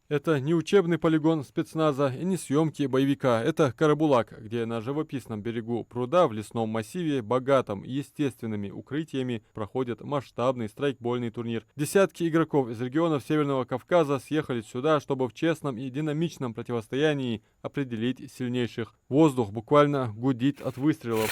Это не учебный полигон спецназа и не съемки боевика. Это Карабулак, где на живописном берегу пруда в лесном массиве, богатом естественными укрытиями, проходит масштабный страйкбольный турнир. Десятки игроков из регионов Северного Кавказа съехались сюда, чтобы в честном и динамичном противостоянии определить сильнейших. Воздух буквально гудит от выстрелов.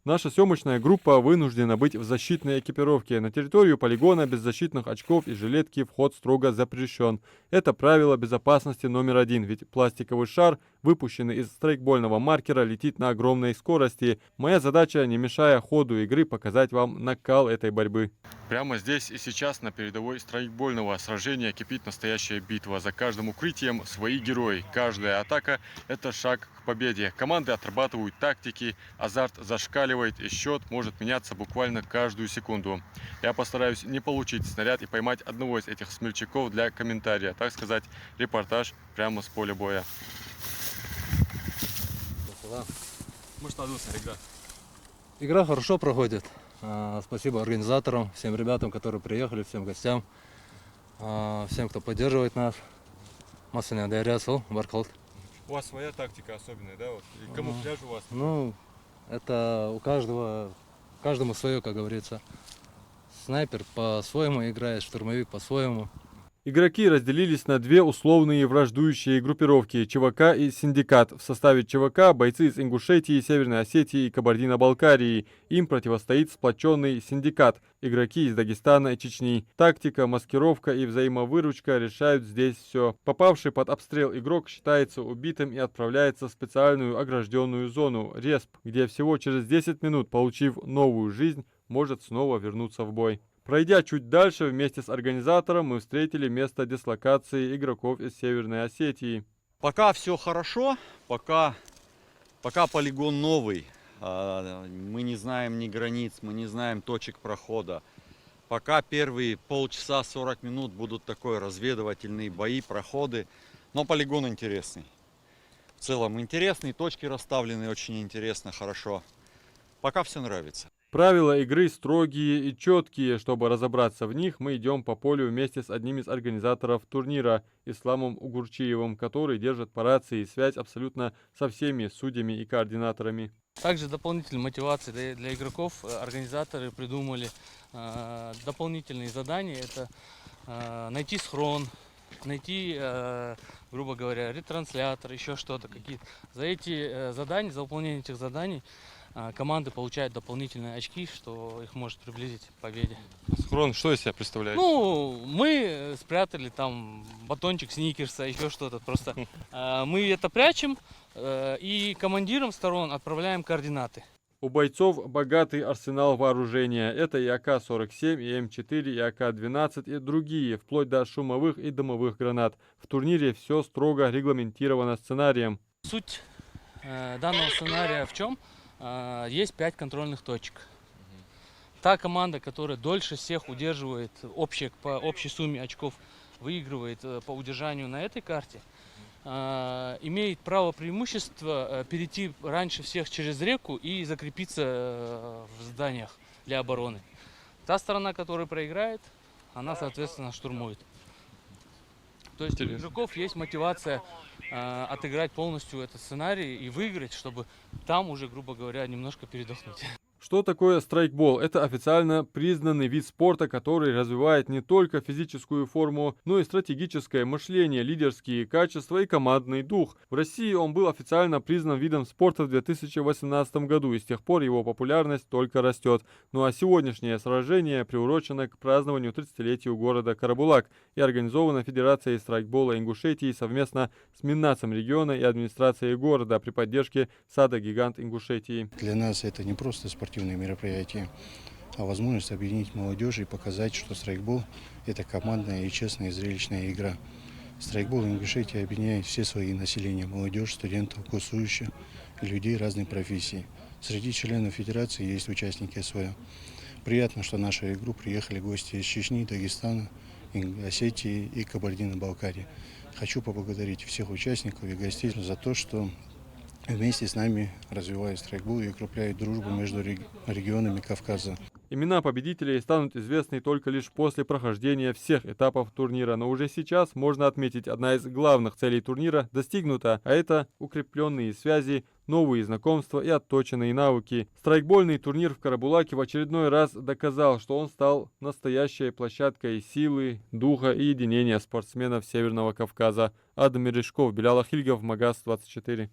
Наша съемочная группа вынуждена быть в защитной экипировке. На территорию полигона без защитных очков и жилетки вход строго запрещен. Это правило безопасности номер один, ведь пластиковый шар, выпущенный из страйкбольного маркера, летит на огромной скорости. Моя задача, не мешая ходу игры, показать вам накал этой борьбы. Прямо здесь и сейчас на передовой страйкбольного сражения кипит настоящая битва. За каждым укрытием свои герои. Каждая атака – это шаг к победе. Команды отрабатывают тактики, азарт зашкаливает и счет может меняться буквально каждую секунду. Я постараюсь не получить снаряд и поймать одного из этих смельчаков для комментария. Так сказать, репортаж прямо с поля боя. Игра хорошо проходит. Спасибо организаторам, всем ребятам, которые приехали, всем гостям, всем, кто поддерживает нас. У вас своя тактика особенная, да? Вот. И камуфляж у вас? Ну, это у каждого, каждому свое, как говорится. Снайпер по-своему играет, штурмовик по-своему. Игроки разделились на две условные враждующие группировки – ЧВК и Синдикат. В составе ЧВК бойцы из Ингушетии, Северной Осетии и Кабардино-Балкарии. Им противостоит сплоченный Синдикат – игроки из Дагестана и Чечни. Тактика, маскировка и взаимовыручка решают здесь все. Попавший под обстрел игрок считается убитым и отправляется в специальную огражденную зону – РЕСП, где всего через 10 минут, получив новую жизнь, может снова вернуться в бой. Пройдя чуть дальше, вместе с организатором мы встретили место дислокации игроков из Северной Осетии. Пока все хорошо, пока полигон новый, мы не знаем ни границ, мы не знаем точек прохода. Пока первые полчаса, 40 минут будут такой разведывательные бои, проходы, но полигон интересный. В целом интересный, точки расставлены очень интересно, хорошо. Пока все нравится. Правила игры строгие и четкие. Чтобы разобраться в них, мы идем по полю вместе с одним из организаторов турнира, Исламом Угурчиевым, который держит по рации связь абсолютно со всеми судьями и координаторами. Также дополнительной мотивации для игроков организаторы придумали дополнительные задания. Это найти схрон, найти, грубо говоря, ретранслятор, еще что-то. За эти задания, за выполнение этих заданий команды получают дополнительные очки, что их может приблизить к победе. Схрон, что из себя представляет? Ну, мы спрятали там батончик сникерса, еще что-то. Просто мы это прячем и командирам сторон отправляем координаты. У бойцов богатый арсенал вооружения. Это и АК-47, и М4, и АК-12, и другие, вплоть до шумовых и дымовых гранат. В турнире все строго регламентировано сценарием. Суть данного сценария в чем? Есть 5 контрольных точек. Та команда, которая дольше всех удерживает по общей сумме очков, выигрывает по удержанию на этой карте, имеет право преимущества перейти раньше всех через реку и закрепиться в зданиях для обороны. Та сторона, которая проиграет, она, соответственно, штурмует. То есть у игроков есть мотивация отыграть полностью этот сценарий и выиграть, чтобы там уже, грубо говоря, немножко передохнуть. Что такое страйкбол? Это официально признанный вид спорта, который развивает не только физическую форму, но и стратегическое мышление, лидерские качества и командный дух. В России он был официально признан видом спорта в 2018 году, и с тех пор его популярность только растет. Ну а сегодняшнее сражение приурочено к празднованию 30-летию города Карабулак и организовано Федерацией страйкбола Ингушетии совместно с Миннацем региона и администрацией города при поддержке сада «Гигант Ингушетии». Для нас это не просто спортивное мероприятие, а возможность объединить молодежь и показать, что страйкбол – это командная и честная и зрелищная игра. Страйкбол в Ингушетии объединяет все слои населения – молодежь, студентов, курсующих и людей разной профессии. Среди членов федерации есть участники СВО. Приятно, что в нашу игру приехали гости из Чечни, Дагестана, Осетии и Кабардино-Балкарии. Хочу поблагодарить всех участников и гостей за то, что вместе с нами развивают страйкбол и укрепляют дружбу между регионами Кавказа. Имена победителей станут известны только лишь после прохождения всех этапов турнира, но уже сейчас можно отметить, одна из главных целей турнира достигнута, а это укрепленные связи, новые знакомства и отточенные навыки. Страйкбольный турнир в Карабулаке в очередной раз доказал, что он стал настоящей площадкой силы, духа и единения спортсменов Северного Кавказа. Адам Мережков, Белял Ахильгов, Магаз 24.